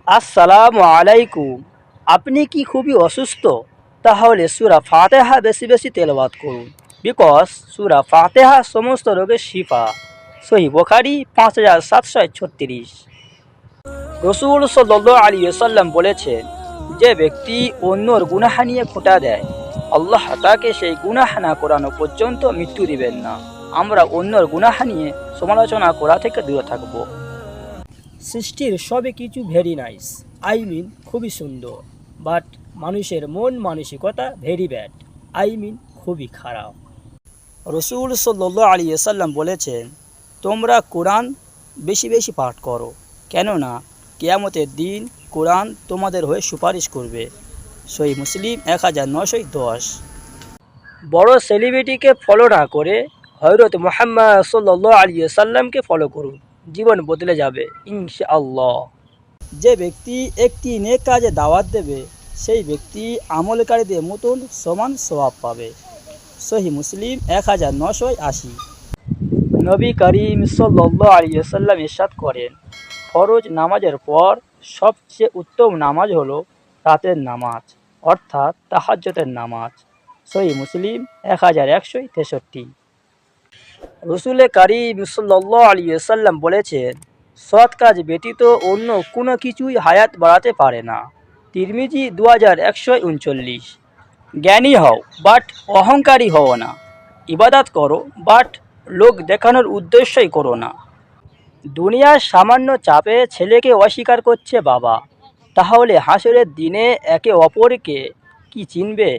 আসসালামু আলাইকুম। আপনি কি খুবই অসুস্থ? তাহলে সূরা ফাতিহা বেশি বেশি তেলাওয়াত করুন। বিকজ সূরা ফাতিহা সমস্ত রোগের শিফা। সহিহ বুখারী 5736। রাসূল সাল্লাল্লাহু আলাইহি ওয়াসাল্লাম বলেছেন, যে ব্যক্তি অন্যর গুনাহ নিয়ে খোঁটা দেয়, আল্লাহ তাকে সেই গুনাহ না করানো পর্যন্ত মৃত্যু দিবেন না। আমরা অন্যর গুনাহ নিয়ে সমালোচনা করা থেকে দূরে থাকব। সৃষ্টির সবে কিছু ভেরি নাইস, আই মিন খুবই সুন্দর, বাট মানুষের মন মানসিকতা ভেরি ব্যাড, আই মিন খুবই খারাপ। রাসূল সাল্লাল্লাহু আলাইহি ওয়াসাল্লাম বলেছেন, তোমরা কোরআন বেশি বেশি পাঠ করো, কেননা কিয়ামতের দিন কোরআন তোমাদের হয়ে সুপারিশ করবে। সহিহ মুসলিম 1910। বড় সেলিব্রিটিকে ফলো না করে হযরত মুহাম্মদ সাল্লাল্লাহু আলাইহি ওয়াসাল্লামকে ফলো করুন, জীবন বদলে যাবে ইনশাআল্লাহ। যে ব্যক্তি একটি নেক কাজে দাওয়াত দেবে, সেই ব্যক্তি আমলকারীদের মতন সমান সওয়াব পাবে। সহিহ মুসলিম 1980। নবী করিম সাল্লাল্লাহু আলাইহি ওয়াসাল্লাম ইরশাদ করেন, ফরজ নামাজের পর সবচেয়ে উত্তম নামাজ হলো রাতের নামাজ, অর্থাৎ তাহাজ্জুদের নামাজ। সহিহ মুসলিম 1163। রাসূল করিম সাল্লাল্লাহু আলাইহি ওয়াসাল্লাম বলেছেন, সৎ কাজ ব্যতীত অন্য কোনো কিছুই হায়াত বাড়াতে পারে না। তিরমিজি 2139। জ্ঞানী হও বাট অহংকারী হও না। ইবাদত করো বাট লোক দেখানোর উদ্দেশ্যই করো না। দুনিয়ার সামান্য চাপে ছেলেকে অস্বীকার করছে বাবা, তাহলে হাসরের দিনে একে অপরকে কি চিনবে?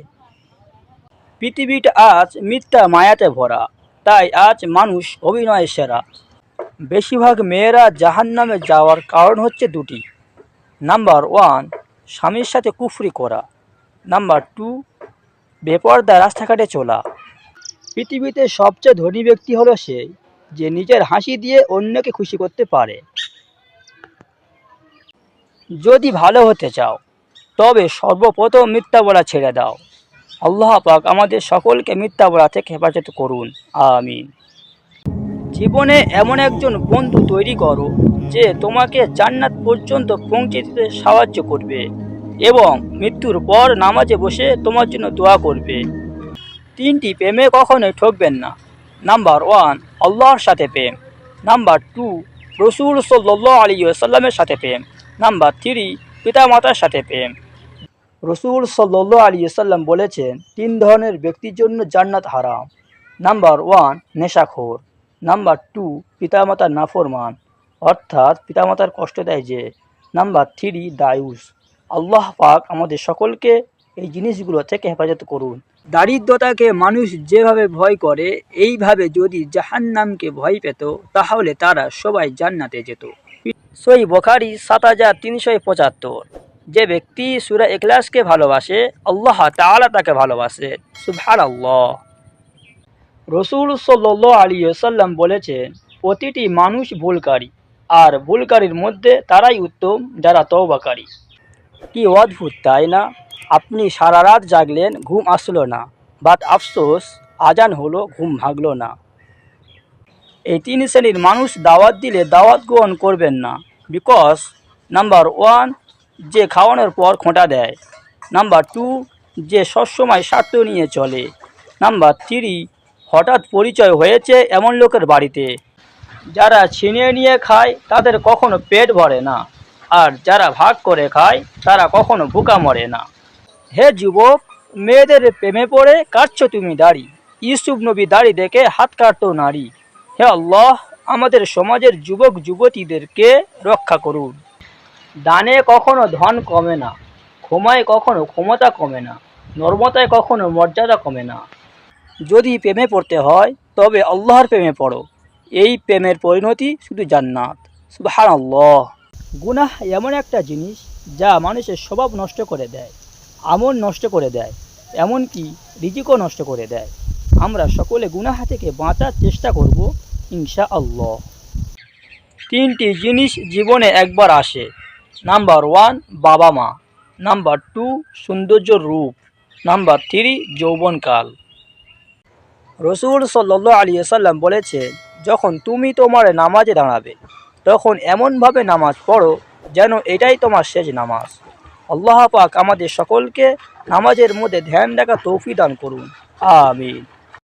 পৃথিবীটা আজ মিথ্যা মায়াতে ভরা, তাই আজ মানুষ অভিনয়ের সেরা। বেশিরভাগ মেয়েরা জাহান্নামে যাওয়ার কারণ হচ্ছে দুটি। নাম্বার 1, স্বামীর সাথে কুফরি করা। নাম্বার 2, বেপরদা রাস্তাঘাটে চলা। পৃথিবীতে সবচেয়ে ধনী ব্যক্তি হলো সেই যে নিজের হাসি দিয়ে অন্যকে খুশি করতে পারে। যদি ভালো হতে চাও তবে সর্বপ্রথম মিথ্যা বলা ছেড়ে দাও। আল্লাহ পাক আমাদের সকলকে মিথ্যা বলা থেকে হেফাজত করুন, আমিন। জীবনে এমন একজন বন্ধু তৈরি করো যে তোমাকে জান্নাত পর্যন্ত পৌঁছে দিতে সাহায্য করবে এবং মৃত্যুর পর নামাজে বসে তোমার জন্য দোয়া করবে। 3টি প্রেমে কখনোই ঠকবেন না। নাম্বার 1, আল্লাহর সাথে প্রেম। নাম্বার 2, রাসূল সাল্লাল্লাহু আলাইহি ওয়াসাল্লামের সাথে প্রেম। নাম্বার 3, পিতামাতার সাথে প্রেম। রাসূল সাল্লাল্লাহু আলাইহি ওয়াসাল্লাম বলেছেন, 3 ধরনের ব্যক্তির জন্য জান্নাত হারাম। নাম্বার 1, নেশাখোর। নাম্বার 2, পিতামাতার নাফরমান, অর্থাৎ পিতামাতার কষ্ট দেয় যে। নাম্বার 3, দায়ুস। আল্লাহ পাক আমাদের সকলকে এই জিনিসগুলো থেকে হেফাজত করুন। দারিদ্রতাকে মানুষ যেভাবে ভয় করে, এইভাবে যদি জাহান্নামকে ভয় পেত তাহলে তারা সবাই জান্নাতে যেত। সহিহ বুখারী 7375। যে ব্যক্তি সূরা ইখলাসকে ভালোবাসে, আল্লাহ তাআলা তাকে ভালোবাসে। সুবহানাল্লাহ। রাসূল সাল্লাল্লাহু আলাইহি ওয়াসাল্লাম বলেছেন, প্রতিটি মানুষ ভুলকারী, আর ভুলকারীর মধ্যে তারাই উত্তম যারা তওবাকারী। কি অদ্ভুত তাই না? আপনি সারা রাত জাগলেন, ঘুম আসলো না, বাট আফসোস আজান হলো, ঘুম ভাগলো না। এই 3 শ্রেণীর মানুষ দাওয়াত দিলে দাওয়াত গ্রহণ করবেন না। বিকজ নাম্বার 1, যে খাওয়ানোর পর খোঁটা দেয়। নাম্বার 2, যে সবসময় স্বার্থ নিয়ে চলে। নাম্বার 3, হঠাৎ পরিচয় হয়েছে এমন লোকের বাড়িতে। যারা ছিনিয়ে নিয়ে খায় তাদের কখনো পেট ভরে না, আর যারা ভাগ করে খায় তারা কখনো ভুকা মরে না। হে যুবক, মেয়েদের প্রেমে পড়ে কাটছো তুমি দাড়ি। ইউসুফ নবী দাড়ি দেখে হাত কাটতো নারী। হে আল্লাহ, আমাদের সমাজের যুবক যুবতীদেরকে রক্ষা করুন। দানে কখনো ধন কমে না, ক্ষমায় কখনো ক্ষমতা কমে না, নর্মতায় কখনো মর্যাদা কমে না। যদি প্রেমে পড়তে হয় তবে আল্লাহর প্রেমে পড়ো, এই প্রেমের পরিণতি শুধু জান্নাত। সুবহানাল্লাহ। গুনাহ এমন একটা জিনিস যা মানুষের স্বভাব নষ্ট করে দেয়, আমল নষ্ট করে দেয়, এমনকি রিজিকও নষ্ট করে দেয়। আমরা সকলে গুনাহ থেকে বাঁচার চেষ্টা করব ইনশাআল্লাহ। 3টি জিনিস জীবনে একবার আসে। নাম্বার 1, বাবা মা। নাম্বার 2, সৌন্দর্যর রূপ। নাম্বার 3, যৌবনকাল। রাসূল সাল্লাল্লাহু আলাইহি ওয়াসাল্লাম বলেছেন, যখন তুমি তোমার নামাজে দাঁড়াবে তখন এমনভাবে নামাজ পড়ো যেন এটাই তোমার শেষ নামাজ। আল্লাহ পাক আমাদের সকলকে নামাজের মধ্যে ধ্যান রাখা তৌফিক দান করুন। আমিন।